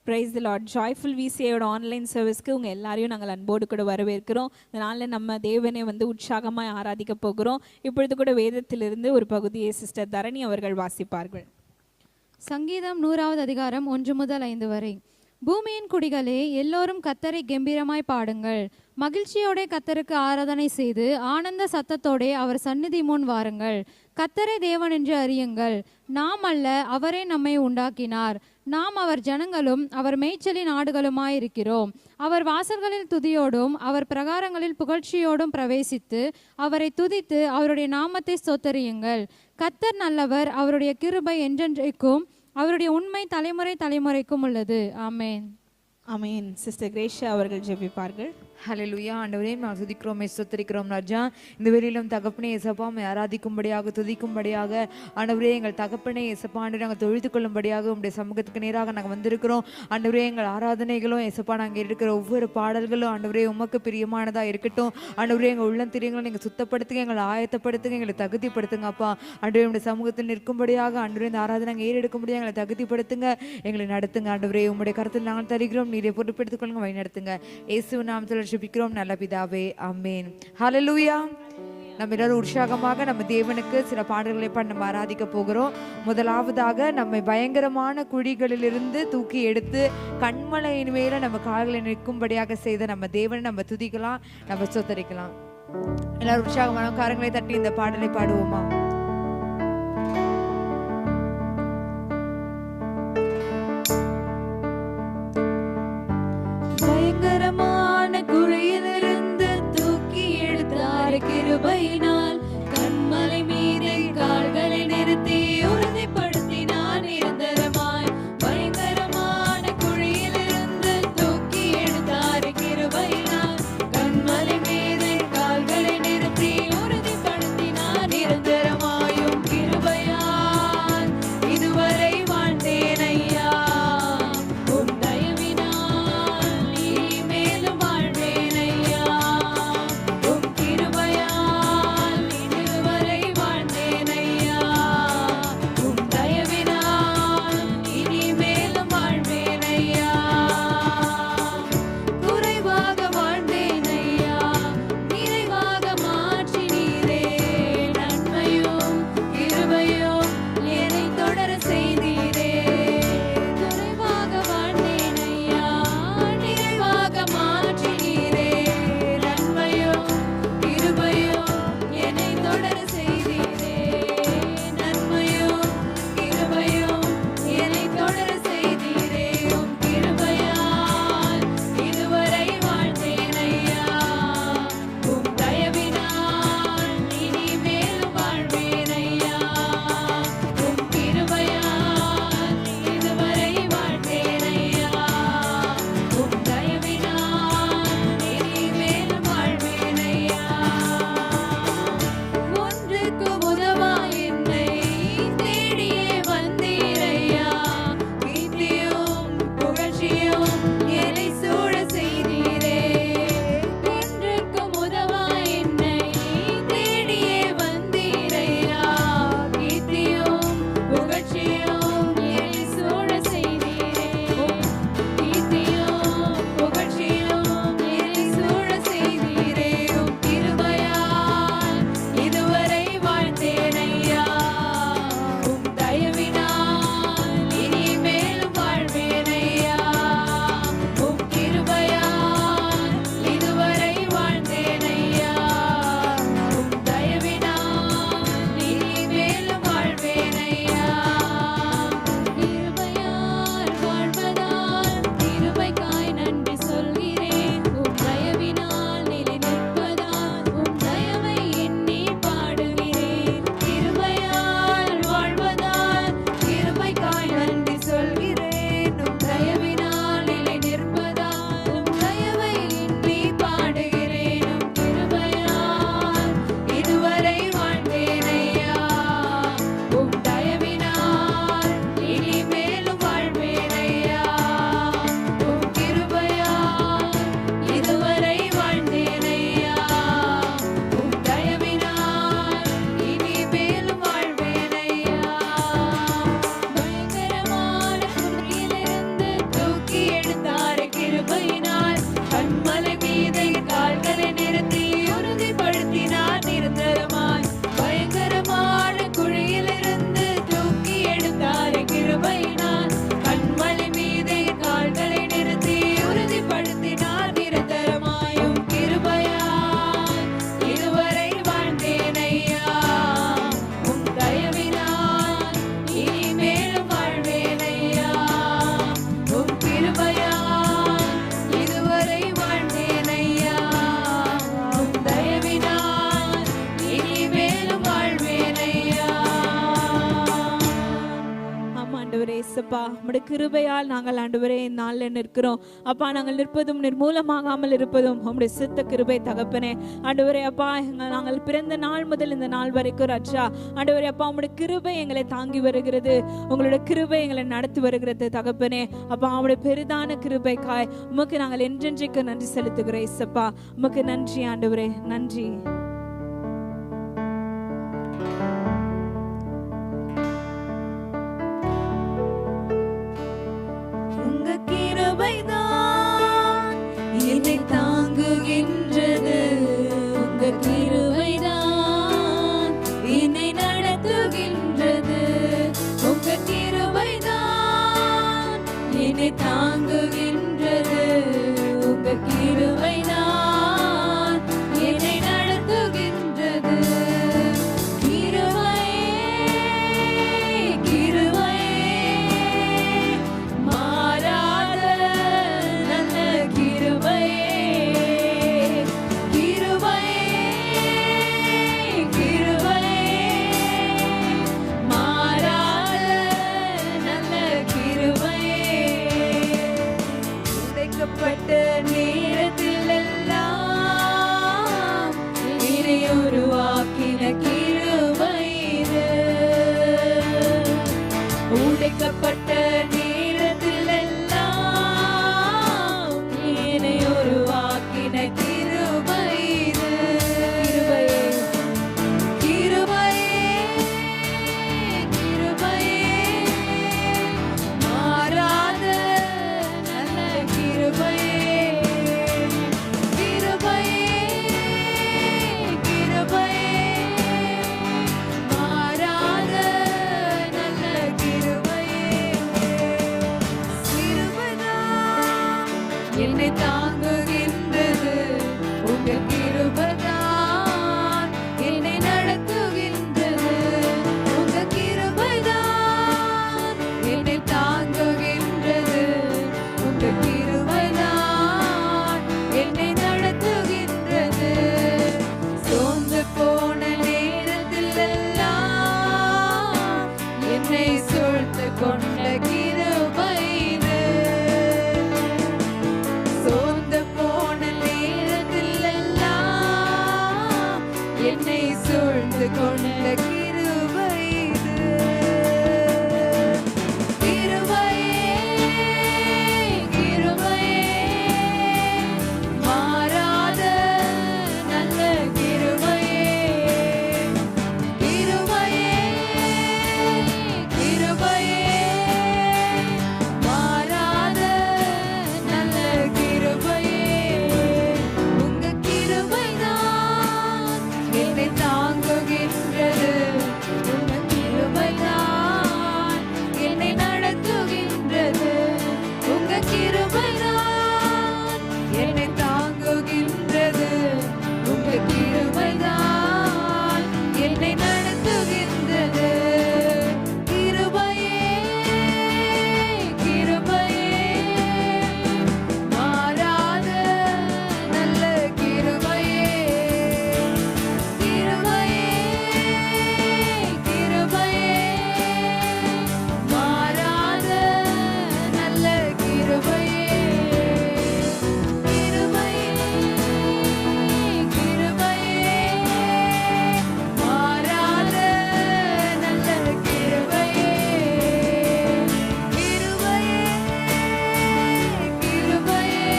Price the lord. Joyful விசிஐயோட online சர்வீஸ்க்கு உங்கள் எல்லாரையும் நாங்கள் அன்போடு கூட வரவேற்கிறோம். இதனால் நம்ம தேவனை உற்சாகமாக ஆராதிக்க போகிறோம். இப்பொழுது கூட வேதத்திலிருந்து ஒரு பகுதியை சிஸ்டர் தரணி அவர்கள் வாசிப்பார்கள். சங்கீதம் 100வது அதிகாரம் 1 முதல் 5 வரை. பூமியின் குடிகளே, எல்லோரும் கர்த்தரை கெம்பீரமாய் பாடுங்கள். மகிழ்ச்சியோட கர்த்தருக்கு ஆராதனை செய்து ஆனந்த சத்தத்தோட அவர் சந்நிதி முன் வாருங்கள். கர்த்தரை தேவன் என்று அறியுங்கள். நாம் அல்ல, அவரே நம்மை உண்டாக்கினார். நாம் அவர் ஜனங்களும் அவர் மேய்ச்சலின் ஆடுகளுமாயிருக்கிறோம். அவர் வாசல்களில் துதியோடும் அவர் பிரகாரங்களில் புகழ்ச்சியோடும் பிரவேசித்து அவரை துதித்து அவருடைய நாமத்தை ஸ்தோத்தரியுங்கள். கர்த்தர் நல்லவர், அவருடைய கிருபை என்றென்றைக்கும், அவருடைய உண்மை தலைமுறை தலைமுறைக்கும் உள்ளது. ஆமேன். ஆமேன். சிஸ்டர் கிரேஷா அவர்கள் ஜெபிப்பார்கள். ஹல்லேலூயா. ஆண்டவரே, நாங்கள் துதிக்கிறோம், ஸ்தோத்திரிக்கிறோம் ராஜா. இந்த வேளையிலும் தகப்பனே இயேசப்பா ஆராதிக்கும்படியாக துதிக்கும்படியாக ஆண்டவரே எங்கள் தகப்பனே இயேசப்பா ஆண்டவரே நாங்கள் தொழுது கொள்ளும்படியாக உங்களுடைய சமூகத்துக்கு நேராக நாங்கள் வந்திருக்கிறோம். ஆண்டவரே, எங்கள் ஆராதனைகளும் இயேசப்பா நாங்கள் இருக்கிற ஒவ்வொரு பாடல்களும் ஆண்டவரே உமக்கு பிரியமானதாக இருக்கட்டும். ஆண்டவரே, எங்கள் உள்ளந்திரியங்களும் நீங்கள் சுத்தப்படுத்துங்க, எங்களை ஆயத்தப்படுத்துங்க, எங்களை தகுதிப்படுத்துங்க அப்பா. ஆண்டவரே, உங்களுடைய சமூகத்தில் நிற்கும்படியாக ஆண்டவரே இந்த ஆராதனை நாங்கள் ஏறெடுக்கும்படியாக எங்களை தகுதிப்படுத்துங்க, எங்களை நடத்துங்க. ஆண்டவரே, உங்களுடைய கருத்தில் நாங்கள் தருகிறோம், நீரை பொறுப்பெடுத்துக் கொள்ளுங்க, வழி நடத்துங்க. இயேசு நாமத்தில் ஜெபிக்கிறோம் நல்ல பிதாவே, ஆமென். ஹல்லேலூயா. நம்ம எல்லாரும் உற்சாகமாக நம்ம தேவனுக்கு சில பாடல்களை நம்ம ஆராதிக்க போகிறோம். முதலாவதாக நம்மை பயங்கரமான குழிகளிலிருந்து தூக்கி எடுத்து கண்மலையின் மேல நம்ம கால்களை நிற்கும்படியாக செய்த நம்ம தேவனை நம்ம துதிக்கலாம், நம்ம ஸ்தோத்தரிக்கலாம். எல்லாரும் உற்சாகமான காரங்களை தட்டி இந்த பாடலை பாடுவோமா? கிருபையினால் கண்மலை மீது கால்களை நிறுத்தி உறுதிப்படுத்தினார் நிரந்தரமாய். பயங்கரமான குழியிலிருந்து தூக்கி எடுத்தார் கிருபையினால் கண்மலை மீது கால்களை நிறுத்தி உறுதிப்படுத்தினார் நிரந்தரமாய். ஏசப்பா. உம்முடைய கிருபையால் நாங்கள் ஆண்டவரே நாளில் நிற்கிறோம் அப்பா. நாங்கள் நிற்பதும் நிர்மூலமாகாமல் இருப்பதும் உம்முடைய சித்த கிருபை தகப்பனே. ஆண்டவரே அப்பா, நாங்கள் பிறந்த நாள் முதல் இந்த நாள் வரைக்கும் ராஜா ஆண்டவரே அப்பா, உம்முடைய கிருபை எங்களை தாங்கி வருகிறது. உங்களுடைய கிருபை எங்களை நடத்தி வருகிறது தகப்பனே. அப்பா, உம்முடைய பெரிதான கிருபைக்காய் உமக்கு நாங்கள் என்றென்றைக்கு நன்றி செலுத்துகிறோம் ஏசப்பா. உமக்கு நன்றி ஆண்டவரே, நன்றி. உங்க கிருபைதான் என்னை தாங்குகின்றது. உங்க கிருபைதான் என்னை நடத்துகின்றது. உங்க கிருபைதான் என்னை தாங்குகின்றது. உங்க கிருபைதான் என்னை நடத்துகின்றது. நேரத்தில் எல்லாம் என்னை உருவாக்கின கிருபை இது. உடைக்கப்பட்ட நேரத்தில் எல்லாம் என்னை உருவாக்கின கிருபை இது. கிருபையே, கிருபையே, மாறாத நல்ல கிருபையே. என்னை தாங்குகின்றது. உங்க கிருபைதான் என்னை நடத்துகின்றது. உங்க கிருபைதான் என்னை தாங்குகின்றது. உங்க கிருபைதான் என்னை நடத்துகின்றது. சோர்ந்து போன நேரத்தில் எல்லாம் என்னை சூழ்ந்து கொண்ட கிருபை இது. என்னை சூழ்ந்து கொண்ட கிருபை இது. கிருபையே, கிருபையே, மாறாத நல்ல கிருபையே. கிருபையே, கிருபையே, மாறாத நல்ல கிருபையே. உங்க கிருபைதான் என்னை தாங்குகின்றது. உங்க கிருபைதான் என்னை நடத்துகின்றது. உங்க கிருபைதான் என்னை தாங்குகின்றது. உங்க கிருபைதான் என்னை நடத்துகின்றது. கிருபையே, கிருபையே, மாறாத நல்ல கிருபையே. கிருபையே, கிருபையே, மாறாத நல்ல கிருபையே. கிருபையே, கிருபையே, மாறாத நல்ல கிருபையே. கிருபையே, கிருபையே,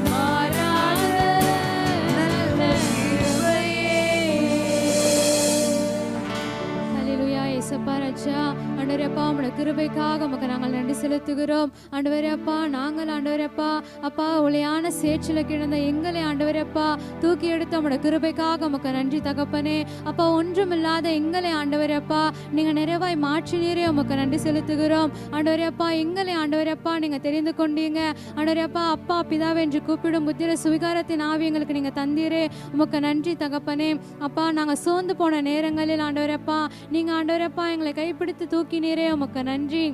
மாறாத நல்ல கிருபையே. ஹல்லேலூயா. இயேசப்பா ராஜா, ஆண்டவரே அப்பா, உம்முடைய கிருபைக்காக உமக்கு நாங்கள் நன்றி செலுத்துகிறோம். ஆண்டவரே அப்பா, நாங்கள் ஆண்டவரே அப்பா அப்பா ஒளியான சேற்றில் கிடந்த எங்களை ஆண்டவரே அப்பா தூக்கி எடுத்து உம்முடைய கிருபைக்காக உமக்கு நன்றி தகப்பனே. அப்பா, ஒன்றுமில்லாத எங்களை ஆண்டவரே அப்பா நீங்கள் நிறைவாய் மாற்றினீரே, உமக்கு நன்றி செலுத்துகிறோம். ஆண்டவரே அப்பா, எங்களை ஆண்டவரே அப்பா நீங்கள் தெரிந்து கொண்டீங்க. ஆண்டவரே அப்பா, அப்பா பிதாவே என்று கூப்பிடும் புத்திர சுவிகாரத்தின் ஆவி எங்களுக்கு நீங்கள் தந்தீரே, உமக்கு நன்றி தகப்பனே. அப்பா, நாங்கள் சோர்ந்து போன நேரங்களில் ஆண்டவரே அப்பா நீங்கள் ஆண்டவரே அப்பா எங்களை கைப்பிடித்து தூக்கினீரே, உமக்கு நன்றி.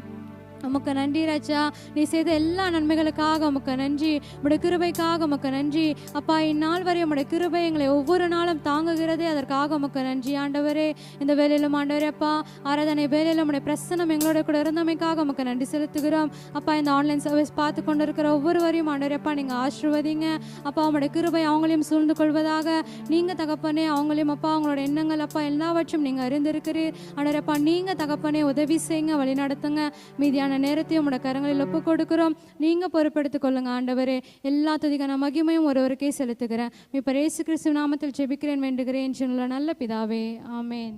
உமக்கு நன்றி ராஜா. நீ செய்த எல்லா நன்மைகளுக்காக உமக்கு நன்றி. உடைய கிருபைக்காக உமக்கு நன்றி அப்பா. இந்நாள் வரை உடைய கிருபை எங்களை ஒவ்வொரு நாளும் தாங்குகிறதே, அதற்காக உமக்கு நன்றி ஆண்டவரே. இந்த வேலையிலும் ஆண்டவரே அப்பா, ஆராதனை வேலையிலும் உடைய பிரசன்னம் எங்களோட கூட இருந்தமைக்காக உமக்கு நன்றி செலுத்துகிறோம் அப்பா. இந்த ஆன்லைன் சர்வீஸ் பார்த்து கொண்டு இருக்கிற ஒவ்வொருவரையும் ஆண்டவரே அப்பா நீங்கள் ஆசீர்வதிங்க அப்பா. உங்களுடைய கிருபை அவங்களையும் சூழ்ந்து கொள்வதாக. நீங்கள் தகப்பனே அவங்களையும் அப்பா, அவங்களோட எண்ணங்கள் அப்பா எல்லாவற்றும் நீங்கள் அறிந்திருக்கிறீர் ஆண்டவரே அப்பா. நீங்கள் தகப்பனே உதவி செய்யுங்க, வழி நடத்துங்க. மீதியான நேரத்தையும் உங்களோட கரங்களில் ஒப்பு கொடுக்கிறோம். நீங்க பொறுப்பெடுத்துக் கொள்ளுங்க ஆண்டவரே. எல்லா துதிக்கான மகிமையும் ஒருவருக்கே செலுத்துகிறேன். இப்ப இயேசு கிறிஸ்து நாமத்தில் ஜெபிக்கிறேன் வேண்டுகிறேன் நல்ல பிதாவே, ஆமென்.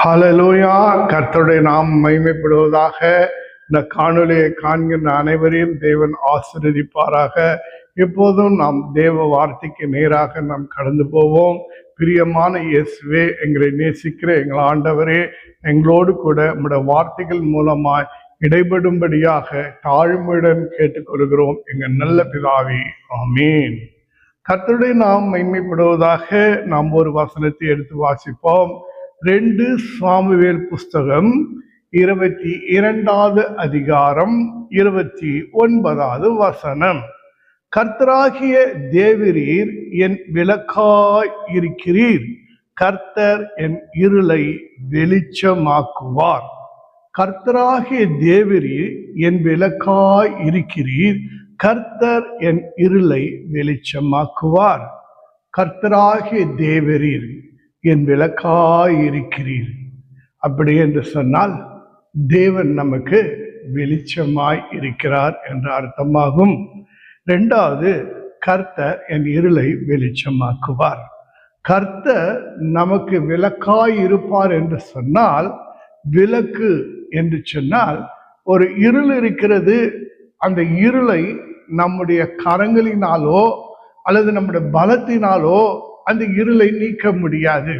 ஹல்லேலூயா. கர்த்தருடைய நாம் மகிமைப்படுவதாக. இந்த காணொலியை காண்கின்ற அனைவரையும் தேவன் ஆசீர்வதிப்பாராக. எப்போதும் நாம் தேவ வார்த்தைக்கு நேராக நாம் கடந்து போவோம். பிரியமான இயேசுவே, எங்களை நேசிக்கிற எங்கள் ஆண்டவரே, எங்களோடு கூட உம்முடைய வார்த்தைகள் மூலமாய் இடைபடும்படியாக தாழ்மையுடன் கேட்டுக்கொள்கிறோம் எங்கள் நல்ல பிதாவே, ஆமீன். கர்த்தருடைய நாம் மகிமைப்படுவதாக. நாம் ஒரு வசனத்தை எடுத்து வாசிப்போம். 2 சாமுவேல் புஸ்தகம் 22வது அதிகாரம் 29வது வசனம். கர்த்தராகிய தேவரீர் என் விளக்காய் இருக்கிறீர், கர்த்தர் என் இருளை வெளிச்சமாக்குவார். கர்த்தராகிய தேவரீர் என் விளக்காய் இருக்கிறீர், கர்த்தர் என் இருளை வெளிச்சமாக்குவார். கர்த்தராகிய தேவரீர் என் விளக்காய் இருக்கிறீர். அப்படி என்று சொன்னால் தேவன் நமக்கு வெளிச்சமாய் இருக்கிறார் என்ற அர்த்தமாகும். 2வது, கர்த்தர் என் இருளை வெளிச்சமாக்குவார். கர்த்தர் நமக்கு விளக்காய் இருப்பார் என்று சொன்னால், விளக்கு என்று சொன்னால் ஒரு இருள் இருக்கிறது. அந்த இருளை நம்முடைய கரங்களினாலோ அல்லது நம்முடைய பலத்தினாலோ அந்த இருளை நீக்க முடியாது.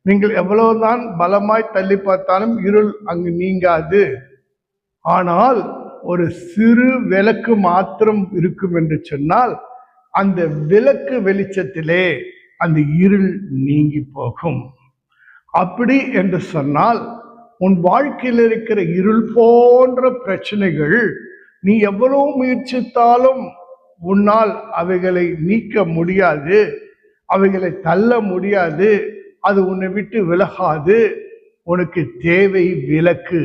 நீங்கள் எவ்வளவுதான் பலமாய் தள்ளி பார்த்தாலும் இருள் அங்கு நீங்காது. ஆனால் ஒரு சிறு விளக்கு மாத்திரம் இருக்கும் என்று சொன்னால் அந்த விளக்கு வெளிச்சத்திலே அந்த இருள் நீங்கி போகும். அப்படி என்று சொன்னால் உன் வாழ்க்கையில் இருக்கிற இருள் போன்ற பிரச்சனைகள் நீ எவ்வளவு முயற்சித்தாலும் உன்னால் அவைகளை நீக்க முடியாது, அவைகளை தள்ள முடியாது. அது உன்னை விட்டு விலகாது. உனக்கு தேவை விளக்கு.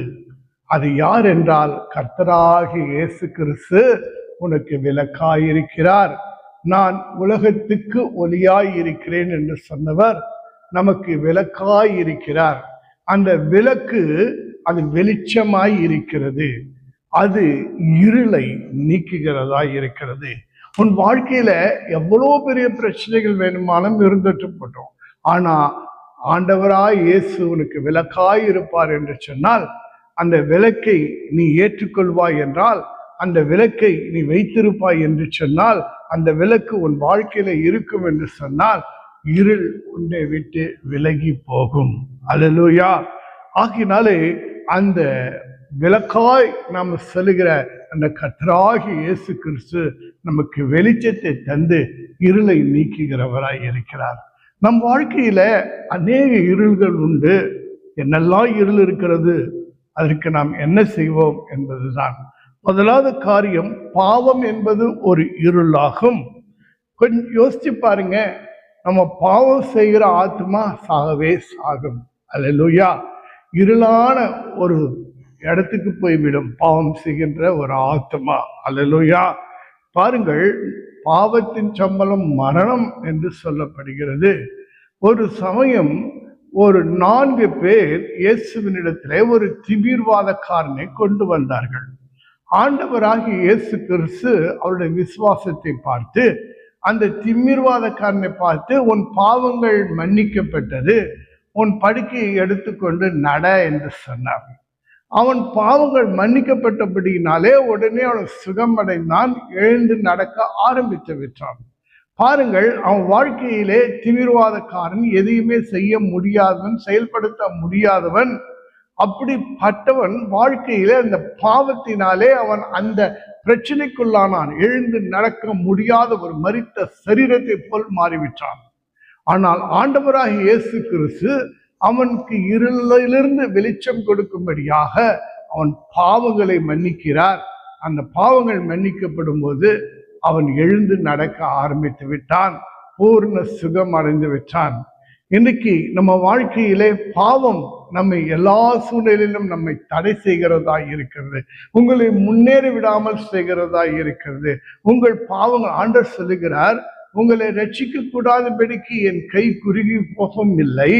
அது யார் என்றால் கர்த்தராகிய இயேசு கிறிஸ்து உனக்கு விளக்காயிருக்கிறார். நான் உலகத்துக்கு ஒளியாய் இருக்கிறேன் என்று சொன்னவர் நமக்கு விளக்காய் இருக்கிறார். அந்த விளக்கு அது வெளிச்சமாய் இருக்கிறது, அது இருளை நீக்குகிறதா இருக்கிறது. உன் வாழ்க்கையில எவ்வளோ பெரிய பிரச்சனைகள் வேணுமானும் இருந்துட்டு போட்டோம், ஆனா ஆண்டவராய் இயேசு உனக்கு விளக்காய் இருப்பார் என்று சொன்னால், அந்த விளக்கை நீ ஏற்றுக்கொள்வாய் என்றால், அந்த விளக்கை நீ வைத்திருப்பாய் என்று சொன்னால், அந்த விளக்கு உன் வாழ்க்கையில இருக்கும் என்று சொன்னால் இருள் உன்னை விட்டு விலகி போகும். அல்லேலூயா. ஆகினாலே அந்த விளக்காய் நாம் சொல்லுகிற அந்த கர்த்தராகிய இயேசு கிறிஸ்து நமக்கு வெளிச்சத்தை தந்து இருளை நீக்குகிறவராய் இருக்கிறார். நம் வாழ்க்கையில அநேக இருள்கள் உண்டு. என்னெல்லாம் இருள் இருக்கிறது, அதற்கு நாம் என்ன செய்வோம் என்பதுதான். முதலாவது காரியம், பாவம் என்பது ஒரு இருளாகும். கொஞ்சம் யோசிச்சு பாருங்க, நம்ம பாவம் செய்கிற ஆத்மா சாகவே சாகும். அல்லேலூயா. இருளான ஒரு இடத்துக்கு போய்விடும் பாவம் செய்கின்ற ஒரு ஆத்மா. அல்லேலூயா. பாருங்கள், பாவத்தின் சம்பளம் மரணம் என்று சொல்லப்படுகிறது. ஒரு சமயம் ஒரு 4 பேர் இயேசுவினிடத்திலே ஒரு திமிர்வாதக்காரனை கொண்டு வந்தார்கள். ஆண்டவராகிய இயேசு கிறிஸ்து அவருடைய விசுவாசத்தை பார்த்து அந்த திமிர்வாதக்காரனை பார்த்து, உன் பாவங்கள் மன்னிக்கப்பட்டது, உன் படுக்கையை எடுத்துக்கொண்டு நட என்று சொன்னார். அவன் பாவங்கள் மன்னிக்கப்பட்டபடியினாலே உடனே அவன் சுகமடைந்தான், எழுந்து நடக்க ஆரம்பித்து விட்டான். பாருங்கள், அவன் வாழ்க்கையிலே திமிர்வாதக்காரன், எதையுமே செய்ய முடியாதவன், செயல்படுத்த முடியாதவன், அப்படிப்பட்டவன் வாழ்க்கையிலே அந்த பாவத்தினாலே அவன் அந்த பிரச்சனைக்குள்ளானான். எழுந்து நடக்க முடியாத ஒரு மரித்த சரீரத்தை போல் மாறிவிட்டான். ஆனால் ஆண்டவராகிய இயேசு கிறிஸ்து அவனுக்கு இருளிலிருந்து வெளிச்சம் கொடுக்கும்படியாக அவன் பாவங்களை மன்னிக்கிறார். அந்த பாவங்கள் மன்னிக்கப்படும் போது அவன் எழுந்து நடக்க ஆரம்பித்து விட்டான், பூர்ண சுகம் அடைந்து விட்டான். இன்னைக்கு நம்ம வாழ்க்கையிலே பாவம் நம்மை எல்லா சூழ்நிலையிலும் நம்மை தடை செய்கிறதா இருக்கிறது, உங்களை முன்னேறி விடாமல் செய்கிறதா இருக்கிறது. உங்கள் பாவங்கள், ஆண்டவர் சொல்லுகிறார், உங்களை ரட்சிக்க கூடாதபடிக்கு என் கை குறுகி போகவும் இல்லை,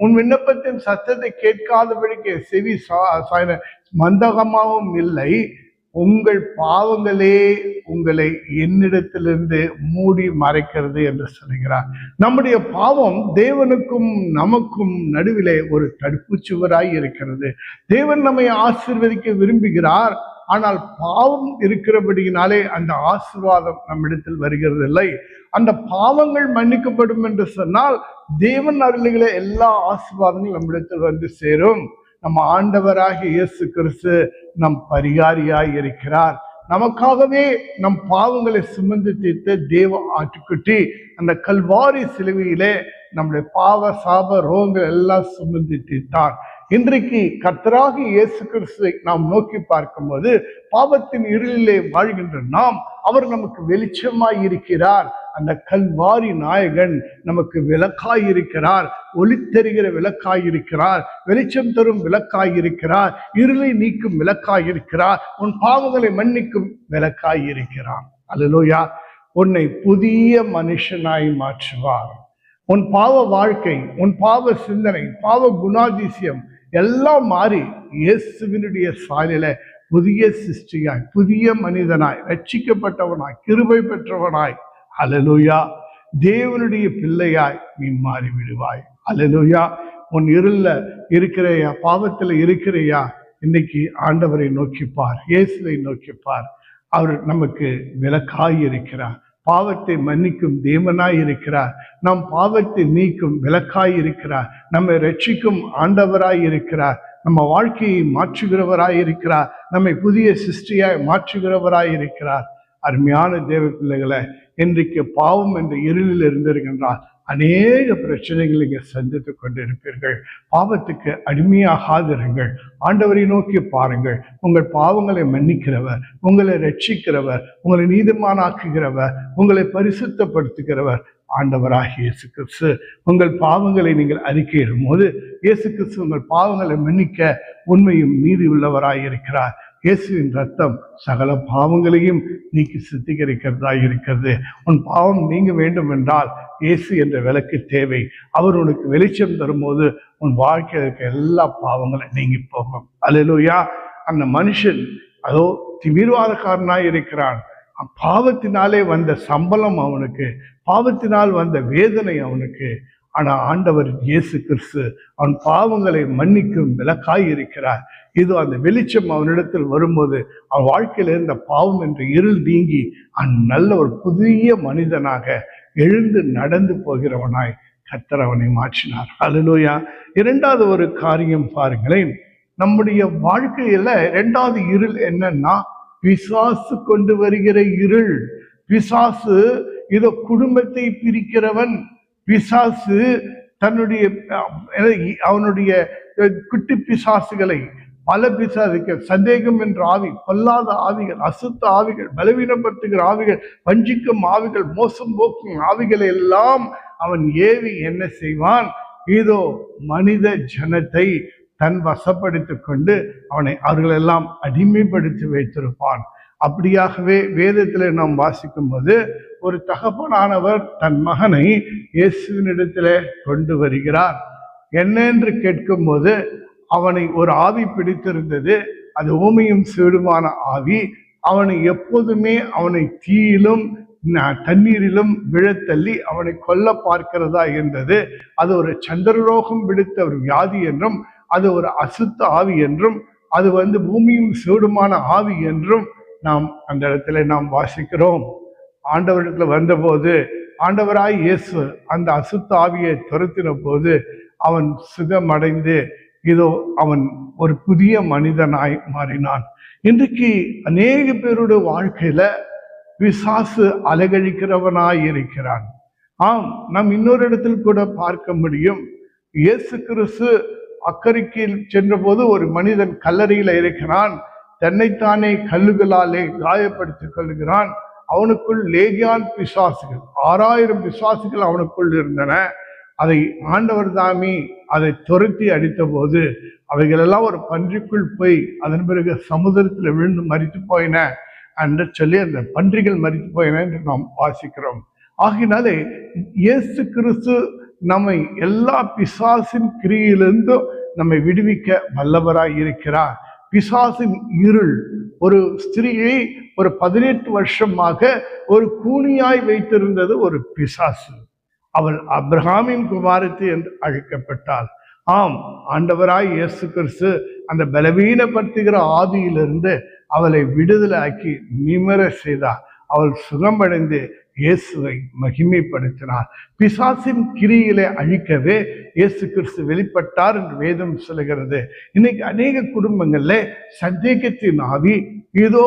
உன் விண்ணப்பத்தின் சத்தத்தை கேட்காதபடிக்கு செவி மந்தகமாகவும் இல்லை, உங்கள் பாவங்களே உங்களை என்னிடத்திலிருந்து மூடி மறைக்கிறது என்று சொல்கிறார். நம்முடைய பாவம் தேவனுக்கும் நமக்கும் நடுவிலே ஒரு தடுப்பு சுவராய் இருக்கிறது. தேவன் நம்மை ஆசீர்வதிக்க விரும்புகிறார், ஆனால் பாவம் இருக்கிறபடியினாலே அந்த ஆசீர்வாதம் நம்மிடத்தில் வருகிறது இல்லை. அந்த பாவங்கள் மன்னிக்கப்படும் என்று சொன்னால் தேவன் அருளிகளே எல்லா ஆசீர்வாதங்களும் நம்மிடத்தில் வந்து சேரும். நம்ம ஆண்டவராகிய இயேசு கிறிஸ்து நம் பரிகாரியாய் இருக்கிறார். நமக்காகவே நம் பாவங்களை சுமந்து தீர்த்த தேவ ஆட்டுக்குட்டி அந்த கல்வாரி சிலுவையிலே நம்முடைய பாவ சாப ரோகங்கள் எல்லாம் சுமந்து தீர்த்தார். இன்றைக்கு கர்த்தராகிய இயேசு கிறிஸ்துவை நாம் நோக்கி பார்க்கும்போது பாவத்தின் இருளிலே வாழ்கின்ற நாம், அவர் நமக்கு வெளிச்சமாய் இருக்கிறார். அந்த கல்வாரி நாயகன் நமக்கு விளக்காய் இருக்கிறார், ஒளி தருகிற விளக்காய் இருக்கிறார், வெளிச்சம் தரும் விளக்காய் இருக்கிறார், இருளை நீக்கும் விளக்காய் இருக்கிறார், உன் பாவங்களை மன்னிக்கும் விளக்காய் இருக்கிறார். அல்லேலூயா. உன்னை புதிய மனுஷனாய் மாற்றுவார். உன் பாவ வாழ்க்கை, உன் பாவ சிந்தனை, பாவ குணாதிசயம் எல்லாம் மாறி இயேசுவினுடைய சாயலில புதிய சிருஷ்டியாய், புதிய மனிதனாய், ரட்சிக்கப்பட்டவனாய், கிருபை பெற்றவனாய், அல்லேலூயா, தேவனுடைய பிள்ளையாய் நீ மாறி விடுவாய். அல்லேலூயா. உன் இருள்ல இருக்கிறையா, பாவத்துல இருக்கிறையா, இன்னைக்கு ஆண்டவரை நோக்கிப்பார், இயேசுவை நோக்கிப்பார். அவர் நமக்கு விளக்காய் இருக்கிறார், பாவத்தை மன்னிக்கும் தேவனாய் இருக்கிறார், நம் பாவத்தை நீக்கும் விளக்காய் இருக்கிறார், நம்மை ரட்சிக்கும் ஆண்டவராய் இருக்கிறார், நம்ம வாழ்க்கையை மாற்றுகிறவராய் இருக்கிறார், நம்மை புதிய சிருஷ்டியாய் மாற்றுகிறவராய் இருக்கிறார். அருமையான தேவ பிள்ளைகளை, இன்றைக்கு பாவம் என்ற இருளில் இருந்திருக்கின்றால் அநேக பிரச்சனைகளை இங்கே சந்தித்து கொண்டிருப்பீர்கள். பாவத்துக்கு அடிமையாகாதிருங்கள், ஆண்டவரை நோக்கி பாருங்கள். உங்கள் பாவங்களை மன்னிக்கிறவர், உங்களை ரட்சிக்கிறவர், உங்களை நீதிமானாக்குகிறவர், உங்களை பரிசுத்தப்படுத்துகிறவர் ஆண்டவராகிய இயேசு கிறிஸ்து. உங்கள் பாவங்களை நீங்கள் அறிக்கையிடும் போது இயேசு கிறிஸ்து உங்கள் பாவங்களை மன்னிக்க உண்மையும் நீதி உள்ளவராய் இருக்கிறார். இயேசுவின் ரத்தம் சகல பாவங்களையும் நீக்கி சுத்திகரிக்கிறதா இருக்கிறது. உன் பாவம் நீங்க வேண்டும் என்றால் இயேசு என்ற விளக்கு தேவை. அவர் உனக்கு வெளிச்சம் தரும்போது உன் வாழ்க்கையில் இருக்க எல்லா பாவங்களும் நீங்கி போகும். அல்லேலூயா. அந்த மனுஷன் அதோ தீவிரவாதக்காரனாய் இருக்கிறான். பாவத்தினாலே வந்த சம்பளம் அவனுக்கு, பாவத்தினால் வந்த வேதனை அவனுக்கு. ஆனா ஆண்டவர் இயேசு கிறிஸ்து அவன் பாவங்களை மன்னிக்கும் விளக்காய் இருக்கிறார். இது அந்த வெளிச்சம் அவனிடத்தில் வரும்போது அவன் வாழ்க்கையில இருந்த பாவம் என்ற இருள் நீங்கி அவன் நல்ல ஒரு புதிய மனிதனாக எழுந்து நடந்து போகிறவனாய் கர்த்தர் அவனை மாற்றினார். அல்லேலூயா. இரண்டாவது ஒரு காரியம் பாருங்களேன், நம்முடைய வாழ்க்கையில இரண்டாவது இருள் என்னன்னா பிசாசு கொண்டு வருகிற இருள். பிசாசு இதோ குடும்பத்தை பிரிக்கிறவன். பிசாசு தன்னுடைய அவனுடைய குட்டி பிசாசுகளை, பல பிசாசுகள், சந்தேகம் என்ற ஆவி, பொல்லாத ஆவிகள், அசுத்த ஆவிகள், பலவீனப்படுத்துகிற ஆவிகள், வஞ்சிக்கும் ஆவிகள், மோசம் போக்கும் ஆவிகளை எல்லாம் அவன் ஏவி என்ன செய்வான், இதோ மனித ஜனத்தை தன் வசப்படுத்தி கொண்டு அவர்களெல்லாம் அடிமைப்படுத்தி வைத்திருப்பான். அப்படியாகவே வேதத்தில் நாம் வாசிக்கும் போது ஒரு தகப்பனானவர் தன் மகனை இயேசுவினிடத்திலே கொண்டு வருகிறார். என்னென்று கேட்கும் போது அவனை ஒரு ஆவி பிடித்திருந்தது. அது ஊமையும் சீடுமான ஆவி. அவனை எப்போதுமே அவனை தீயிலும் தண்ணீரிலும் விழத்தள்ளி அவனை கொல்ல பார்க்கிறதா இருந்தது. அது ஒரு சந்திரரோகம் பிடித்த ஒரு வியாதி என்றும், அது ஒரு அசுத்த ஆவி என்றும், அது பூமியும் சீடுமான ஆவி என்றும் நாம் அந்த இடத்துல நாம் வாசிக்கிறோம். ஆண்டவரிடத்துல வந்தபோது ஆண்டவராய் இயேசு அந்த அசுத்த ஆவியை துரத்தின போது அவன் சுகமடைந்து இதோ அவன் ஒரு புதிய மனிதனாய் மாறினான். இன்றைக்கு அநேக பேருடைய வாழ்க்கையில பிசாசு அலகழிக்கிறவனாய் இருக்கிறான். ஆம், நாம் இன்னொரு இடத்தில் கூட பார்க்க முடியும். இயேசு கிறிஸ்து அக்கறைக்கு சென்றபோது ஒரு மனிதன் கல்லறையில இருக்கிறான். தன்னைத்தானே கல்லுகளாலே காயப்படுத்திக் கொள்கிறான். அவனுக்குள் லேகியான் பிசாசுகள் 6000 பிசாசுகள் அவனுக்குள் இருந்தன. அதை ஆண்டவர் தாமி அதை துரத்தி அடித்த போது அவைகளெல்லாம் ஒரு பன்றிக்குள் போய் அதன் பிறகு சமுதிரத்தில் விழுந்து மரித்து போயின என்று சொல்லி அந்த பன்றிகள் மரித்து போயின என்று நாம் வாசிக்கிறோம். ஆகினாலே இயேசு கிறிஸ்து நம்மை எல்லா பிசாசின் கிரியிலிருந்தும் நம்மை விடுவிக்க வல்லவராய் இருக்கிறார். பிசாசின் இருள் ஒரு ஸ்திரீயை ஒரு 18 வருஷமாக ஒரு கூனியாய் வைத்திருந்தது ஒரு பிசாசு. அவள் அப்ரஹாமின் குமாரத்தி என்று அழைக்கப்பட்டாள். ஆம், ஆண்டவராய் இயேசு கிறிஸ்து அந்த பலவீனப்படுத்துகிற ஆதியிலிருந்து அவளை விடுதலை ஆக்கி நிமிர செய்தார். அவள் சுகமடைந்து இயேசுவை மகிமைப்படுத்தினார். பிசாசின் கிரியிலே அழிக்கவே இயேசு கிறிஸ்து வெளிப்பட்டார் என்று வேதம் சொல்லுகிறது. இன்னைக்கு அநேக குடும்பங்கள்ல சந்தேகத்தின் ஆவி, இதோ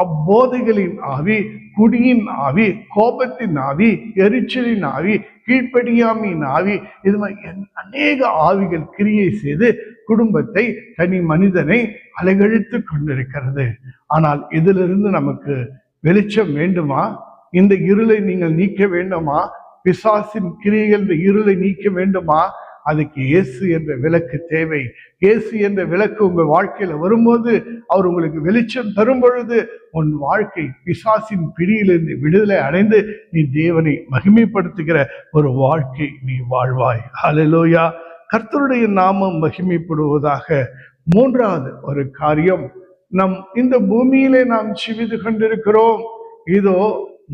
அப்போதைகளின் ஆவி, குடியின் ஆவி, கோபத்தின் ஆவி, எரிச்சலின் ஆவி, கீழ்ப்படியாமையின் ஆவி, இது மாதிரி அநேக ஆவிகள் கிரியை செய்து குடும்பத்தை, தனி மனிதனை அலைகழித்து கொண்டிருக்கிறது. ஆனால் இதிலிருந்து நமக்கு வெளிச்சம் வேண்டுமா? இந்த இருளை நீங்கள் நீக்க வேண்டுமா? பிசாசின் கிரியைகள் இந்த இருளை நீக்க வேண்டுமா? அதுக்கு இயேசு என்ற விளக்கு தேவை. இயேசு என்ற விளக்கு உங்கள் வாழ்க்கையில வரும்போது அவர் உங்களுக்கு வெளிச்சம் தரும் பொழுது உன் வாழ்க்கை பிசாசின் பிடியிலிருந்து விடுதலை அடைந்து நீ தேவனை மகிமைப்படுத்துகிற ஒரு வாழ்க்கை நீ வாழ்வாய். ஹல்லேலூயா. கர்த்தருடைய நாமம் மகிமைப்படுவதாக. மூன்றாவது ஒரு காரியம், நம் இந்த பூமியிலே நாம் ஜீவித்து கொண்டிருக்கிறோம். இதோ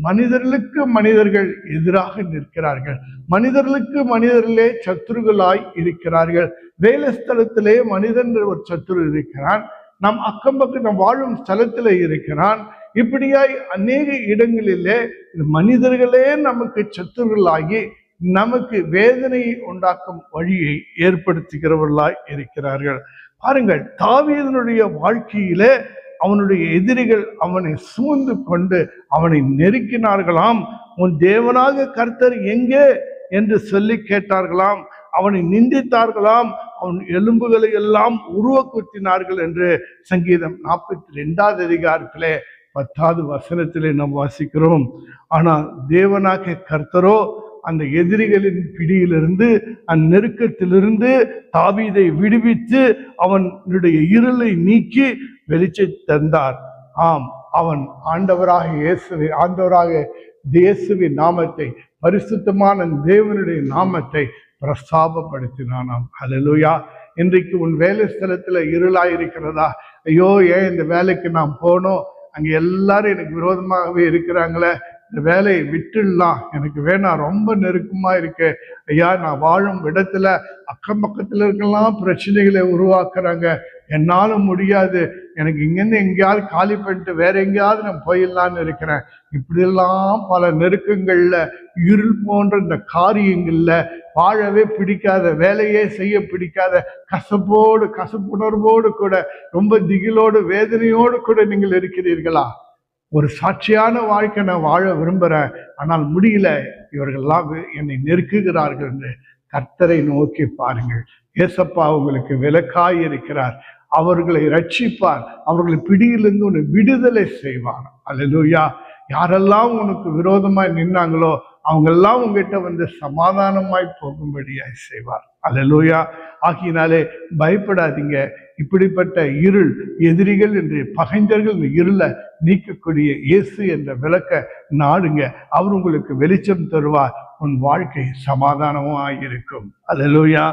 மனிதர்களுக்கு மனிதர்கள் எதிராக நிற்கிறார்கள். மனிதர்களுக்கு மனிதர்களே சத்துருகளாய் இருக்கிறார்கள். வேலை ஸ்தலத்திலே மனிதன் ஒரு சத்துரு இருக்கிறான். நம் அக்கம் பக்கம் நம் வாழும் ஸ்தலத்தில இருக்கிறான். இப்படியாய் அநேக இடங்களிலே மனிதர்களே நமக்கு சத்துருகளாகி நமக்கு வேதனையை உண்டாக்கும் வழியை ஏற்படுத்துகிறவர்களாய் இருக்கிறார்கள். பாருங்கள், தாவீதினுடைய வாழ்க்கையில அவனுடைய எதிரிகள் அவனை சூழ்ந்து கொண்டு அவனை நெருக்கினார்களாம். உன் தேவனாக கர்த்தர் எங்கே என்று சொல்லி கேட்டார்களாம். அவனை நிந்தித்தார்களாம். அவன் எலும்புகளை எல்லாம் உருவ குத்தினார்கள் என்று சங்கீதம் 42 அதிகாரத்திலே 10வது வசனத்திலே நாம் வாசிக்கிறோம். ஆனால் தேவனாக கர்த்தரோ அந்த எதிரிகளின் பிடியிலிருந்து, அந்த நெருக்கத்திலிருந்து தாவீதை விடுவித்து அவனுடைய இருளை நீக்கி வெளிச்சத்தை தந்தார். ஆம், அவன் ஆண்டவராக இயேசுவின் நாமத்தை, பரிசுத்தமான தேவனுடைய நாமத்தை பிரஸ்தாபப்படுத்தினானாம். ஹல்லேலூயா. இன்றைக்கு உன் வேலை ஸ்தலத்துல இருளாயிருக்கிறதா? ஐயோ, ஏன் இந்த வேலைக்கு நான் போனோம், அங்க எல்லாரும் எனக்கு விரோதமாகவே இருக்கிறாங்களே, இந்த வேலையை விட்டுடலாம், எனக்கு வேணாம், ரொம்ப நெருக்கமா இருக்கு. ஐயா, நான் வாழும் இடத்துல அக்கம் பக்கத்துல இருக்கலாம் பிரச்சனைகளை உருவாக்குறாங்க, என்னால முடியாது, எனக்கு இங்கிருந்து எங்கேயாவது காலி பண்ணிட்டு வேற எங்கேயாவது நான் போயிடலான்னு இருக்கிறேன். இப்படியெல்லாம் பல நெருக்கங்கள்ல, இருள் போன்ற இந்த காரியங்கள்ல வாழவே பிடிக்காத, வேலையே செய்ய பிடிக்காத, கசப்புணர்வோடு கூட, ரொம்ப திகிலோடு வேதனையோடு கூட நீங்கள் இருக்கிறீர்களா? ஒரு சாட்சியான வாழ்க்கை நான் வாழ விரும்புகிறேன், ஆனால் முடியல, இவர்கள்லாம் என்னை நெருக்குகிறார்கள் என்று கர்த்தரை நோக்கி பாருங்கள். ஏசப்பா உங்களுக்கு விலக்காய் இருக்கிறார். அவர்களை ரட்சிப்பார். அவர்களை பிடியிலிருந்து உன்னை விடுதலை செய்வார். அல்லேலூயா. யாரெல்லாம் உனக்கு விரோதமாய் நின்னாங்களோ அவங்கெல்லாம் உங்ககிட்ட வந்து சமாதானமாய் போகும்படியாய் செய்வார். அல்லேலூயா. ஆகினாலே பயப்படாதீங்க. இப்படிப்பட்ட இருள், எதிரிகள் என்று பகைஞர்கள் இந்த இருளை நீக்கக்கூடிய இயேசு என்ற விளக்க நாடுங்க. அவர் உங்களுக்கு வெளிச்சம் தருவார். உன் வாழ்க்கை சமாதானமாக இருக்கும். அல்லேலூயா.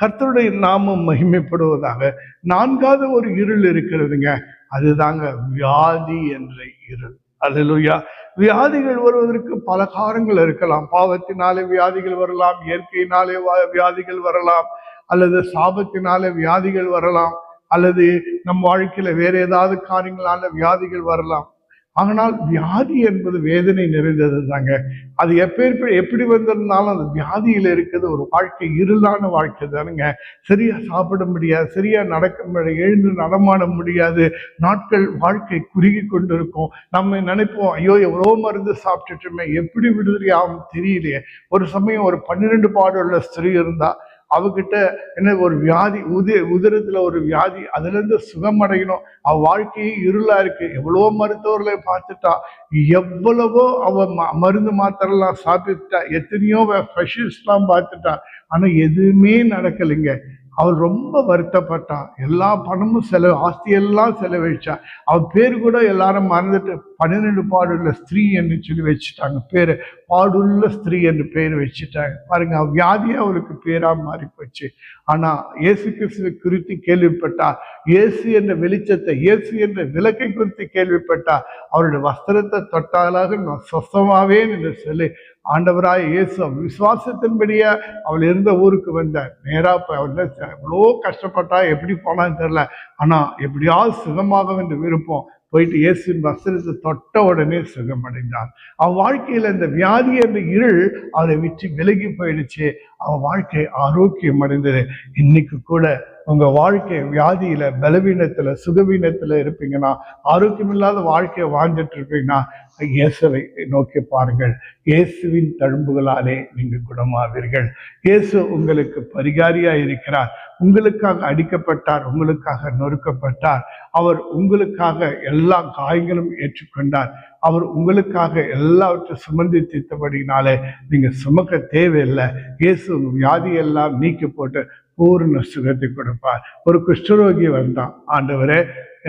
கர்த்தருடைய நாமம் மகிமைப்படுவதாக. 4வது ஒரு இருள் இருக்கிறதுங்க, அதுதாங்க வியாதி என்ற இருள். அல்லேலூயா. வியாதிகள் வருவதற்கு பல காரணங்கள் இருக்கலாம். பாவத்தினாலே வியாதிகள் வரலாம், இயற்கையினாலே வியாதிகள் வரலாம், அல்லது சாபத்தினாலே வியாதிகள் வரலாம், அல்லது நம் வாழ்க்கையில வேற ஏதாவது காரியங்களால வியாதிகள் வரலாம். ஆனால் வியாதி என்பது வேதனை நிறைந்தது தாங்க. அது எப்படி வந்திருந்தாலும் அந்த வியாதியில இருக்கிறது ஒரு வாழ்க்கை, இருளான வாழ்க்கை தானுங்க. சரியா சாப்பிட முடியாது, சரியா நடக்க முடியாது, எழுந்து நடமாட முடியாது, நாட்கள் வாழ்க்கை குறுகி கொண்டிருக்கும். நம்ம நினைப்போம், ஐயோ எவ்வளோ மருந்து சாப்பிட்டுட்டுமே, எப்படி விடுதலை ஆகும் தெரியலையே. ஒரு சமயம் ஒரு 12 பாடுள்ள ஸ்திரீ இருந்தா, அவகிட்ட என்ன ஒரு வியாதி, உதிரத்துல ஒரு வியாதி, அதுல இருந்து சுகம் அடையணும். அவ வாழ்க்கையே இருளா இருக்கு. எவ்வளவோ மருத்துவர்களை பார்த்துட்டா, எவ்வளவோ அவ மருந்து மாத்திரெல்லாம் சாப்பிட்டுட்டா, எத்தனையோ ஸ்பெஷலிஸ்ட்லாம் பார்த்துட்டா, ஆனா எதுவுமே நடக்கலைங்க. அவள் ரொம்ப வருத்தப்பட்டா. எல்லா பணமும் ஆஸ்தியெல்லாம் செலவழிச்சா. அவள் பேர் கூட எல்லாரும் மறந்துட்டு 12 பாடுள்ள ஸ்திரீ என்று சொல்லி வச்சுட்டாங்க. பேரு பாடுள்ள ஸ்திரீ என்று பேர் வச்சுட்டாங்க. பாருங்க, வியாதி அவளுக்கு பேரா மாறி போச்சு. ஆனா இயேசு கிறிஸ்துவை குறித்து கேள்விப்பட்டா, இயேசு என்ற வெளிச்சத்தை, இயேசு என்ற விளக்கை குறித்து கேள்விப்பட்டா, அவருடைய வஸ்திரத்தை தொட்டாலாக நான் சொஸ்தமாவேன் என்று சொல்லி ஆண்டவராய் இயேசு விசுவாசத்தின்படியே அவள் இருந்த ஊருக்கு வந்தார். நேரா அவள் எவ்வளோ கஷ்டப்பட்டா, எப்படி போனான்னு தெரியல. ஆனா எப்படியாவது சுகமாக என்று விருப்பம் போயிட்டு இயேசுவின் வஸ்திரத்தை தொட்ட உடனே சுகமடைந்தார். அவன் வாழ்க்கையில இந்த வியாதி என்ற இருள் அவளை விட்டு விலகி போயிடுச்சு. அவன் வாழ்க்கை ஆரோக்கியம் அடைந்தது. இன்னைக்கு கூட உங்க வாழ்க்கை வியாதியில, பலவீனத்துல, சுகவீனத்துல இருப்பீங்கன்னா, ஆரோக்கியம் இல்லாத வாழ்க்கையை வாழ்ந்துட்டு இருப்பீங்கன்னா, இயேசுவை நோக்கி பாருங்கள். இயேசுவின் தழும்புகளாலே நீங்க குணமாவீர்கள். இயேசு உங்களுக்கு பரிகாரியா இருக்கிறார். உங்களுக்காக அடிக்கப்பட்டார், உங்களுக்காக நொறுக்கப்பட்டார். அவர் உங்களுக்காக எல்லா காயங்களும் ஏற்றுக்கொண்டார். அவர் உங்களுக்காக எல்லாவற்றையும் சுமந்து தீர்த்தபடினாலே நீங்க சுமக்க தேவையில்லை. இயேசு வியாதியெல்லாம் நீக்கி போட்டு பூர்ண சுகத்தை கொடுப்பார். ஒரு குஷ்டரோகி வந்தான், ஆண்டவரே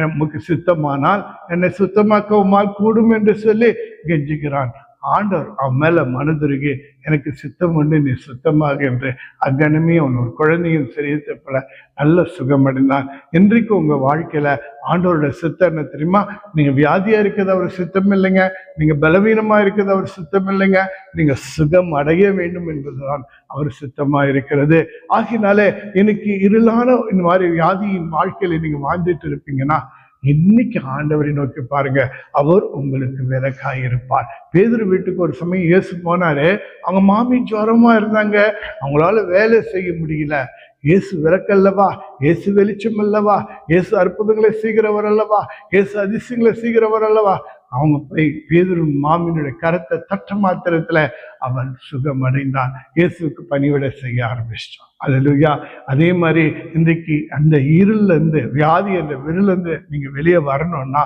நமக்கு சித்தமானால் என்னை சுத்தமாக்கவுமால் கூடும் என்று சொல்லி கெஞ்சுகிறான். ஆண்டவர் அவன் மேல மனதுருகி, எனக்கு சித்தம் உண்டு, நீ சுத்தமாக என்று அக்கணமே அவன் ஒரு குழந்தையும் சரீரத்தை நல்ல சுகமடைந்தான். இன்றைக்கு உங்க வாழ்க்கையில ஆண்டவரோட சித்தம் என்ன தெரியுமா? நீங்க வியாதியா இருக்கிறது அவர் சித்தம் இல்லைங்க, நீங்க பலவீனமா இருக்கிறது அவர் சித்தம் இல்லைங்க, நீங்க சுகம் அடைய வேண்டும் என்பதுதான் அவர் சித்தமா இருக்கிறது. ஆகினாலே இன்னைக்கு இருளான இந்த மாதிரி வியாதியின் வாழ்க்கையில நீங்க வாழ்ந்துட்டு இருப்பீங்கன்னா, இன்னைக்கு ஆண்டவரை நோக்கி பாருங்க. அவர் உங்களுக்கு விலக்காய் இருப்பார். பேதுரு வீட்டுக்கு ஒரு சமயம் இயேசு போனாரு. அவங்க மாமி ஜுரமா இருந்தாங்க, அவங்களால வேலை செய்ய முடியல. இயேசு விளக்கல்லவா, இயேசு வெளிச்சம் அல்லவா, இயேசு அற்புதங்களை செய்கிறவர் அல்லவா, இயேசு அதிசயங்களை செய்கிறவர் அல்லவா. அவங்க போய் பேதுரு மாமியினுடைய கரத்தை தட்ட மாத்திரத்துல அவன் சுகமடைந்தான். இயேசுக்கு பணிவிட செய்ய ஆரம்பிச்சிட்டான். அல்லேலூயா. அதே மாதிரி இன்றைக்கு அந்த இருள்ல இருந்து, வியாதி அந்த விருளிலிருந்து நீங்க வெளியே வரணும்னா,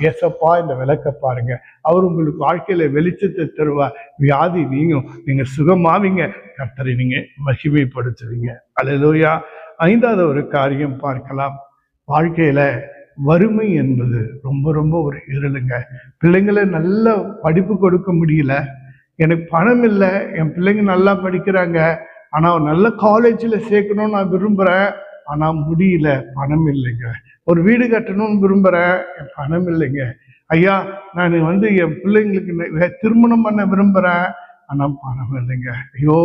ஏசப்பா இந்த விளக்க பாருங்க. அவர் உங்களுக்கு வாழ்க்கையில வெளிச்சத்தை தருவார். வியாதி நீங்கும், நீங்க சுகமாவீங்க, கர்த்தரை நீங்க மகிமைப்படுத்துவீங்க. அல்லேலூயா. 5வது ஒரு காரியம் பார்க்கலாம். வாழ்க்கையில வறுமை என்பது ரொம்ப ரொம்ப ஒரு இருளுங்க. பிள்ளைங்களை நல்ல படிப்பு கொடுக்க முடியல, எனக்கு பணம் இல்லை, என் பிள்ளைங்க நல்லா படிக்கிறாங்க, ஆனா நல்ல காலேஜ்ல சேர்க்கணும்னு நான் விரும்புறேன், ஆனா முடியல, பணம் இல்லைங்க. ஒரு வீடு கட்டணும்னு விரும்புறேன், என் பணம் இல்லைங்க. ஐயா, நான் என் பிள்ளைங்களுக்கு திருமணம் பண்ண விரும்புறேன், ஆனா பணம் இல்லைங்க. ஐயோ,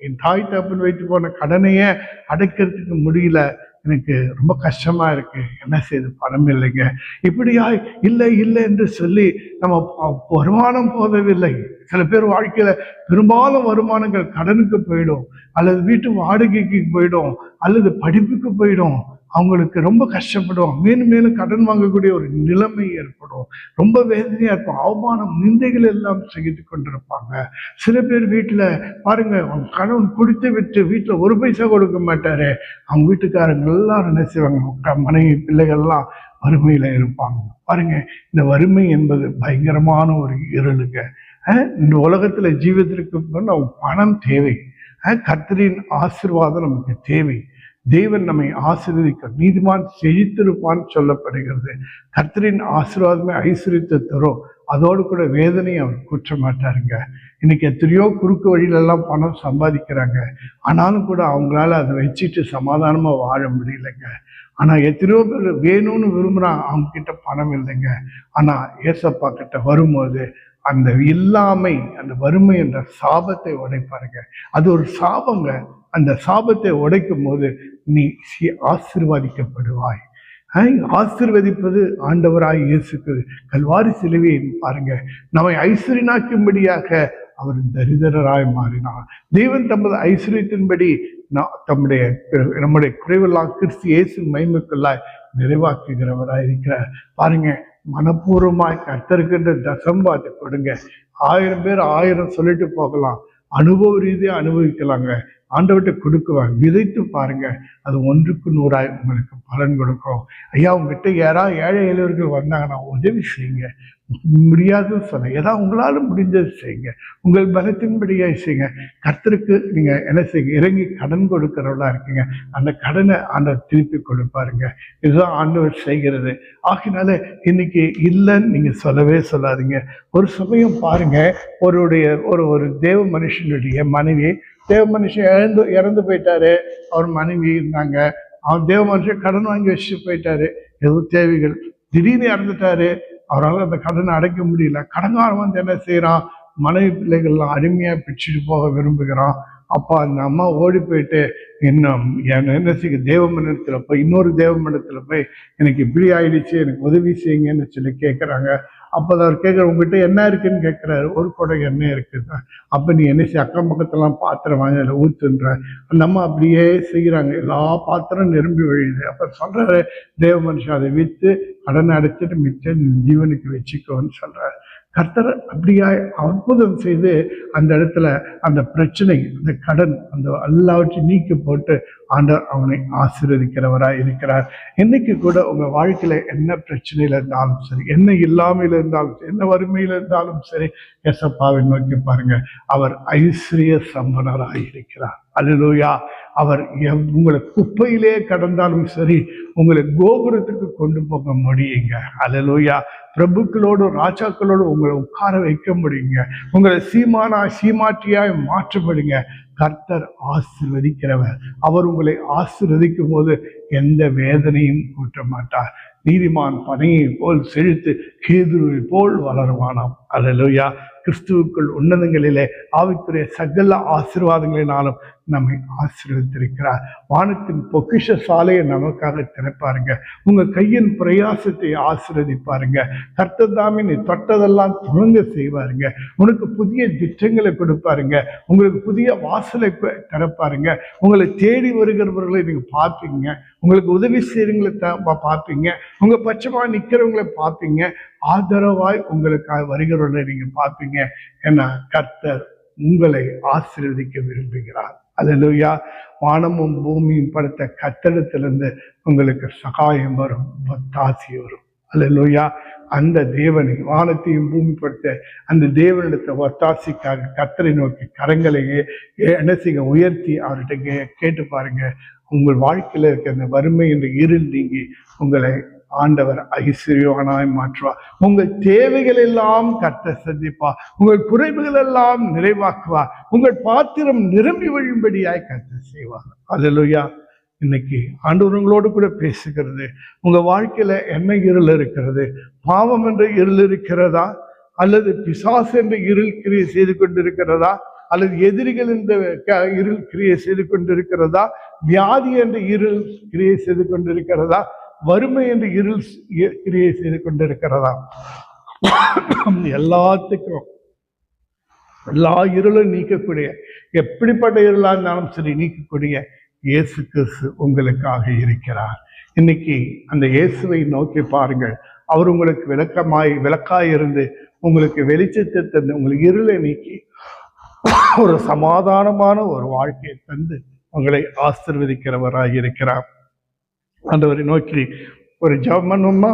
என் தாய் தகப்பன் வைத்து போன கடனையே அடைக்கிறதுக்கு முடியல, எனக்கு ரொம்ப கஷ்டமா இருக்கு, என்ன செய்யுது, பணம் இல்லைங்க. இப்படியா இல்லை இல்லை என்று சொல்லி நம்ம வருமானம் போதவில்லை. சில பேர் வாழ்க்கையில பெரும்பாலும் வருமானங்கள் கடனுக்கு போயிடும், அல்லது வீட்டு வாடகைக்கு போயிடும், அல்லது படிப்புக்கு போயிடும். அவங்களுக்கு ரொம்ப கஷ்டப்படும், மேலும் மேலும் கடன் வாங்கக்கூடிய ஒரு நிலைமை ஏற்படும். ரொம்ப வேதனையா இருக்கும், அவமானம், நிந்தைகள் எல்லாம் செய்து கொண்டிருப்பாங்க. சில பேர் வீட்டுல பாருங்க, அவங்க கணவன் குடித்து விட்டு வீட்டுல ஒரு பைசா கொடுக்க மாட்டாரு. அவங்க வீட்டுக்காரங்க எல்லாரும் என்ன செய்வாங்க, மனைவி பிள்ளைகள்லாம் வறுமையில இருப்பாங்க. பாருங்க, இந்த வறுமை என்பது பயங்கரமான ஒரு இருளுங்க. இந்த உலகத்துல ஜீவிதத்திற்கு நமக்கு பணம் தேவை, கர்த்தரின் ஆசீர்வாதம் நமக்கு தேவை. தேவன் நம்மை ஆசீர்வதிக்க, நீதிமான் செழித்திருப்பான்னு சொல்லப்படுகிறது. கர்த்தரின் ஆசீர்வாதமே ஐஸ்வரியத்தை தரும், அதோடு கூட வேதனையை அவர் கூற்ற மாட்டாருங்க. இன்னைக்கு எத்தனையோ குறுக்கு வழியிலெல்லாம் பணம் சம்பாதிக்கிறாங்க, ஆனாலும் கூட அவங்களால அதை வச்சுட்டு சமாதானமா வாழ முடியலைங்க. ஆனா எத்தனையோ பேர் வேணும்னு விரும்புறான், அவங்க கிட்ட பணம் இல்லைங்க. ஆனா ஏசப்பா கிட்ட வரும்போது அந்த இல்லாமை, அந்த வறுமை என்ற சாபத்தை உடைப்பாருங்க. அது ஒரு சாபங்க. அந்த சாபத்தை உடைக்கும் போது நீ ஆசீர்வதிக்கப்படுவாய். ஆசீர்வதிப்பது ஆண்டவராய் இயேசுக்கு கல்வாரி சிலுவையை பாருங்க, நம்மை ஐஸ்வரியனாக்கும்படியாக அவர் தரித்திரராய் மாறினார். தேவன் தமது ஐஸ்வரியத்தின்படி நம்முடைய குறைவெல்லாம் கிறிஸ்து இயேசு மகிமைக்குள்ளாய் நிறைவாக்குகிறவராய் இருக்கிறார். பாருங்க, மனப்பூர்வமாய் கர்த்தருக்கின்ற தசம்பாத்தை கொடுங்க. 1000 பேர் 1000 சொல்லிட்டு போகலாம், அனுபவ ரீதியா அனுபவிக்கலாங்க. ஆண்டவர்கிட்ட கொடுக்குவாங்க. விதைத்து பாருங்க, அது 1க்கு 100 உங்களுக்கு பலன் கொடுக்கும். ஐயா உங்ககிட்ட யாராவது ஏழை எளியவர்கள் வந்தாங்கன்னா உதவி செய்யுங்க. முடியாதுன்னு சொன்ன ஏதாவது உங்களால முடிஞ்சது செய்யுங்க. உங்கள் பலத்தின்படியே செய்யுங்க. கர்த்தருக்கு நீங்க என்ன செய்யுங்க, இறங்கி கடன் கொடுக்கிறவளா இருக்கீங்க, அந்த கடனை ஆண்டவர் திருப்பி கொடுப்பாருங்க. இதுதான் ஆண்டவர் செய்கிறது. ஆகினால இன்னைக்கு இல்லைன்னு நீங்க சொல்லவே சொல்லாதீங்க. ஒரு சமயம் பாருங்க, ஒரு தேவ மனுஷனுடைய மனைவி, தேவ மனுஷன் இறந்து போயிட்டாரு. அவர் மனைவி இருந்தாங்க. அவன் தேவ மனுஷன் கடன் வாங்கி வச்சுட்டு போயிட்டாரு. ஏதோ தேவைகள், திடீர்னு இறந்துட்டாரு. அவரால் அந்த கடனை அடைக்க முடியல. கடன்காரன் வந்து என்ன செய்யறான், மனைவி பிள்ளைகள்லாம் அருமையா பிச்சுட்டு போக விரும்புகிறான். அப்போ அந்த அம்மா ஓடி போயிட்டு இன்னும் என்ன செய்ய, தேவமண்டலத்துல போய் இன்னொரு தேவமண்டலத்துல போய் எனக்கு இப்படி ஆயிடுச்சு, எனக்கு உதவி செய்யுங்கன்னு சொல்லி கேட்குறாங்க. அப்போ அவர் கேட்குற, உங்ககிட்ட என்ன இருக்குன்னு கேட்குறாரு. ஒரு குடம் எண்ணெய் இருக்குதா? அப்போ நீ என்ன செய்ய, அக்கம் பக்கத்துலாம் பாத்திரம் வாங்கி அதில் ஊற்றுன்ற. அந்த அம்மா அப்படியே செய்கிறாங்க. எல்லா பாத்திரம் நிரம்பி வழியுது. அப்போ சொல்றாரு தேவ மனுஷன், அதை விற்று கடனை அடைச்சிட்டு மிச்சம் ஜீவனுக்கு வச்சுக்கோன்னு சொல்றாரு. கர்த்தர் அப்படியா அற்புதம் செய்து அந்த இடத்துல அந்த பிரச்சனை, அந்த கடன், அந்த எல்லாவற்றையும் நீக்கி போட்டு ஆண்டவர் அவனை ஆசீர்வதிக்கிறவராய் இருக்கிறார். இன்னைக்கு கூட உங்க வாழ்க்கையில என்ன பிரச்சனையில இருந்தாலும் சரி, என்ன இல்லாமையில இருந்தாலும் சரி, என்ன வறுமையில இருந்தாலும் சரி, எசப்பாவை நோக்கி பாருங்க. அவர் ஐஸ்வர்ய சம்பனராய் இருக்கிறார். அல்லேலூயா. அவர் உங்களை குப்பையிலே கடந்தாலும் சரி, உங்களை கோபுரத்துக்கு கொண்டு போக முடியுங்க. அல்லேலூயா. பிரபுக்களோடு ராஜாக்களோடு உங்களை உட்கார வைக்க முடியுங்க. உங்களை சீமாட்டியாய் மாற்றப்படுங்க. கர்த்தர் ஆசீர்வதிக்கிறவர். அவர் உங்களை ஆசீர்வதிக்கும் போது எந்த வேதனையும் கூட்ட மாட்டார். நீதிமான் பனையை போல் செழித்து கேதுருவை போல் வளருவானாம். அல்லேலூயா. கிறிஸ்துவுக்குள் உன்னதங்களிலே ஆவிக்குரிய சகல ஆசீர்வாதங்களினாலும் நம்மை ஆசீர்வதித்திருக்கிறார். வானத்தின் பொக்கிஷ சாலையை நமக்காக திறப்பாருங்க. உங்க கையின் பிரயாசத்தை ஆசீர்வதிப்பாருங்க. கர்த்தர் தாமே நீ தொட்டதெல்லாம் துவங்க செய்வாருங்க. உனக்கு புதிய திட்டங்களை கொடுப்பாருங்க. உங்களுக்கு புதிய வாசலை திறப்பாருங்க. உங்களை தேடி வருகிறவர்களை நீங்க பார்ப்பீங்க. உங்களுக்கு உதவி செய்யறவங்களை பார்ப்பீங்க. உங்க பட்சமா நிக்கிறவங்களை பார்ப்பீங்க. ஆதரவாய் உங்களுக்காக வருகிறவர்களை நீங்க பார்ப்பீங்க. ஏன்னா கர்த்தர் உங்களை ஆசீர்வதிக்க விரும்புகிறார். அல்லேலூயா. வானமும் பூமியும் படுத்த கர்த்தரிடத்திலிருந்து உங்களுக்கு சகாயம் வரும், ஒத்தாசி வரும். அல்லேலூயா. அந்த தேவனை, வானத்தையும் பூமி படுத்த அந்த தேவனிடத்தை ஒத்தாசிக்காக கர்த்தரை நோக்கி கரங்களையே என்ன செய்ய உயர்த்தி அவர்கிட்ட கேட்டு பாருங்க. உங்கள் வாழ்க்கையில இருக்க அந்த வறுமை என்ற இருள் நீங்கி உங்களை ஆண்டவர் ஐஸ்வர்யவானாய் மாற்றுவார். உங்கள் தேவைகள் எல்லாம் கர்த்தர் சந்திப்பார். உங்கள் குறைவுகள் எல்லாம் நிறைவாக்குவார். உங்கள் பாத்திரம் நிரம்பி வழியும்படியாய் கர்த்தர் செய்வார். அல்லேலூயா. இன்னைக்கு ஆண்டவர் உங்களோடு கூட பேசுகிறது. உங்க வாழ்க்கையில என்ன இருள் இருக்கிறது? பாவம் என்ற இருள் இருக்கிறதா? அல்லது பிசாசு என்ற இருள் கிரியை செய்து கொண்டிருக்கிறதா? அல்லது எதிரிகள் என்ற இருள் கிரியை செய்து கொண்டிருக்கிறதா? வியாதி என்ற இருள் கிரியை செய்து கொண்டிருக்கிறதா? வறுமை என்று இருள் கிரியை செய்து கொண்டிருக்கிறதா? எல்லாத்துக்கும் எல்லா இருளும் நீக்கக்கூடிய, எப்படிப்பட்ட இருளா இருந்தாலும் சரி நீக்கக்கூடிய இயேசு கிறிஸ்து உங்களுக்காக இருக்கிறார். இன்னைக்கு அந்த இயேசுவை நோக்கி பாருங்கள். அவர் உங்களுக்கு விளக்காய் இருந்து உங்களுக்கு வெளிச்சத்தை தந்து உங்களுக்கு இருளை நீக்கி ஒரு சமாதானமான ஒரு வாழ்க்கையை தந்து உங்களை ஆசீர்வதிக்கிறவராய் இருக்கிறார். ஆண்டவரை நோக்கி ஒரு ஜெபம் பண்ணுமா?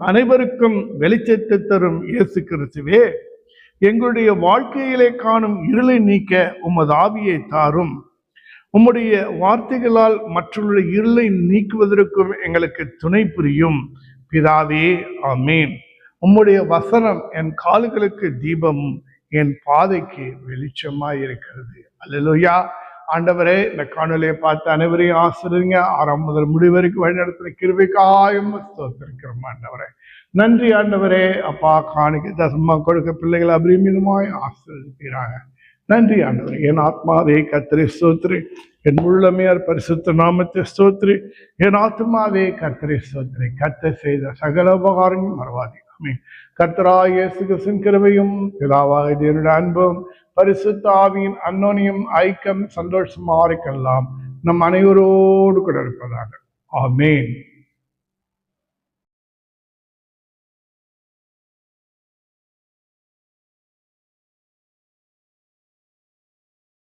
அனைவருக்கும் வெளிச்சத்தை தரும் இயேசு கிறிஸ்துவே, எங்களுடைய வாழ்க்கையிலே காணும் இருளை நீக்க உமது ஆவியை தாரும். உம்முடைய வார்த்தைகளால் மற்றொரு இருளை நீக்குவதற்கும் எங்களுக்கு துணை புரியும் பிதாவே. ஆமீன். உம்முடைய வசனம் என் கால்களுக்கு தீபம், என் பாதைக்கு வெளிச்சமாய் இருக்கிறது. அல்லேலூயா. ஆண்டவரே, இந்த காணொலியை பார்த்து அனைவரையும் ஆசீர்வதிங்க. ஆரம்பம் முதல் முடிவு வரைக்கும் வழிநடத்துகிற கிருபைக்காயும் ஸ்தோத்திரிக்கிறோம் ஆண்டவரே. நன்றி ஆண்டவரே. அப்பா, காணிக்கை தசமா கொடுக்க பிள்ளைகளை அபிரீமிதமாய் ஆசீர்வதிக்கிறாங்க. நன்றி ஆண்டவரே. என் ஆத்மாவே கர்த்தரை ஸ்தோத்திரி, என் உள்ளமையார் பரிசுத்த நாமத்தை ஸ்தோத்திரி. என் ஆத்மாவே கர்த்தரை ஸ்தோத்திரி. கர்த்தர் செய்த சகல உபகாரங்களும் மறவாதீங்க. ஆமென். கர்த்தராகிய இயேசு கிறிஸ்துவின் கிருபையும் பிதாவாகிய தேவனுடைய அன்பும் பரிசுத்த ஆவியின் அன்னோனியம் ஐக்கியம் சந்தோஷமா இருக்கலாம் நம் அனைவரோடு கூட இருப்பதாக. ஆமென்.